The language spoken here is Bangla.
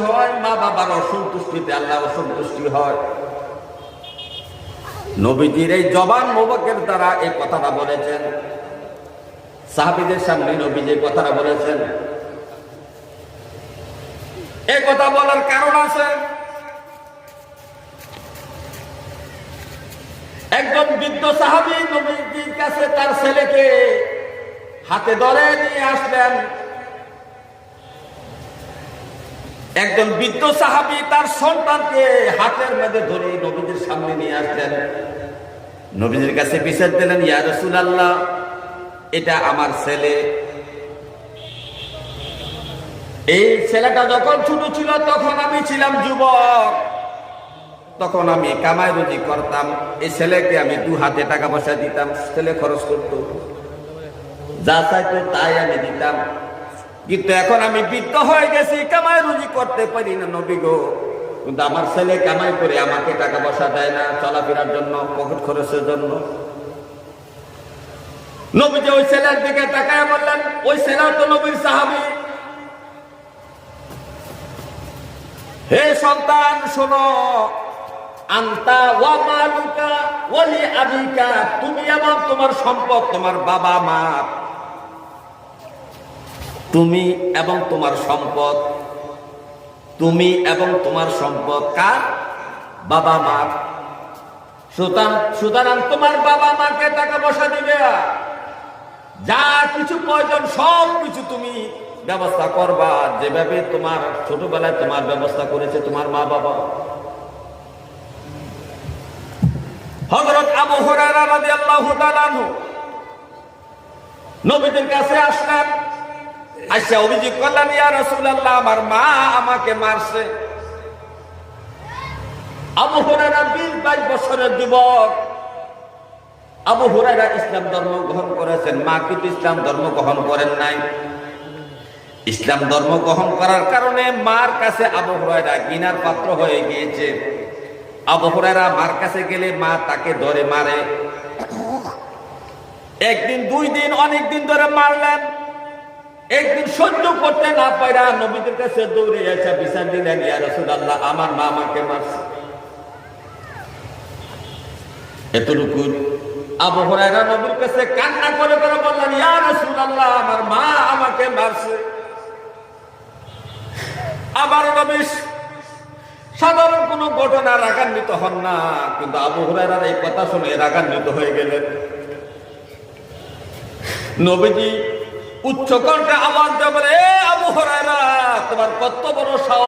হয়, মা বাবার অসন্তুষ্টিতে আল্লাহ অসন্তুষ্টি হয়। নবীজির এই জবান মোবারকের দ্বারা এই কথাটা বলেছেন। সাহাবীদের সামনে নবীজি এই কথাটা বলেছেন। এই কথা বলার কারণ আছে। একজন বৃদ্ধ সাহাবী নবীজির কাছে তার ছেলেকে হাতে ধরে নিয়ে আসলেন। একজন বৃদ্ধ সাহাবী তার সন্তানকে হাতের মধ্যে ধরে নবীজির সামনে নিয়ে আসলেন। নবীজির কাছে বিচার দিলেন, ইয়া রাসূলুল্লাহ, এটা আমার ছেলে। এই ছেলেটা যখন ছোট ছিল তখন আমি ছিলাম যুবক, তখন আমি কামাই রুজি করতাম। এই ছেলেকে আমি 2 হাতে টাকা পয়সা দিতাম, ছেলে খরচ করত, যা চাইতো তাই আমি দিতাম। কিন্তু এখন আমি বৃদ্ধ হয়ে গেছি, কামাই রুজি করতে পারি না নবী গো। কিন্তু আমার ছেলে কামাই করে আমাকে টাকা পয়সা দেয় না চলাফেরার জন্য, পকেট খরচের জন্য। নবীজি ওই ছেলের দিকে তাকায় বললেন, ওই ছেলে তো নবীর সাহাবী। হে সন্তান শোনো, আনতা ওয়া মালুকা ওয়া লি আবিকা, তুমি এবং তোমার সম্পদ তোমার বাবা মা। তুমি এবং তোমার সম্পদ, তুমি এবং তোমার সম্পদ কার? বাবা মা। সুতরাং তোমার বাবা মাকে টাকা পয়সা দিবে, যা কিছু প্রয়োজন সব কিছু তুমি ব্যবস্থা করবা, যেভাবে তোমার ছোটবেলায় তোমার ব্যবস্থা করেছে তোমার মা বাবা। হযরত আবু হুরায়রা রাদিয়াল্লাহু তাআলা আনহু নবীর কাছে আসলেন, আয়েশা অভিযোগ করলেন, ইয়া রাসূলুল্লাহ, আমার মা আমাকে মারছে। আবু হুরায়রা 20-22 বছরের যুবক। আবু হুরায়রা ইসলাম ধর্ম গ্রহণ করেছেন, মা কিন্তু ইসলাম ধর্ম গ্রহণ করেন নাই। ইসলাম ধর্ম গ্রহণ করার কারণে মার কাছে আবু হুরায়রা ঘৃণার পাত্র হয়ে গিয়েছে। আবু হুরায়রা মার কাছে গেলে মা তাকে ধরে মারে। একদিন, 2 দিন, অনেক দিন ধরে মারলেন। একদিন সহ্য করতে না পারা নবীদের কাছে দৌড়ে এসে বিচার দিলেন, ইয়া রাসূলুল্লাহ, আমার মা আমাকে মারছে। এতটুকু আবু হুরায়রা নবীর কাছে কান্না করে করে বললেন, ইয়া রাসূলুল্লাহ, আমার মা আমাকে মারছে। আবার নবী সাধারণ কোন ঘটনা রাগান্বিত হন না, কিন্তু আবু হুরায়রার এই কথা শুনে রাগান্বিত হয়ে গেলেন। নবীজি উচ্চ কণ্ঠে আওয়াজ দিয়ে বলে, এ আবু হুরায়রা, তোমার কত বড় সাহস!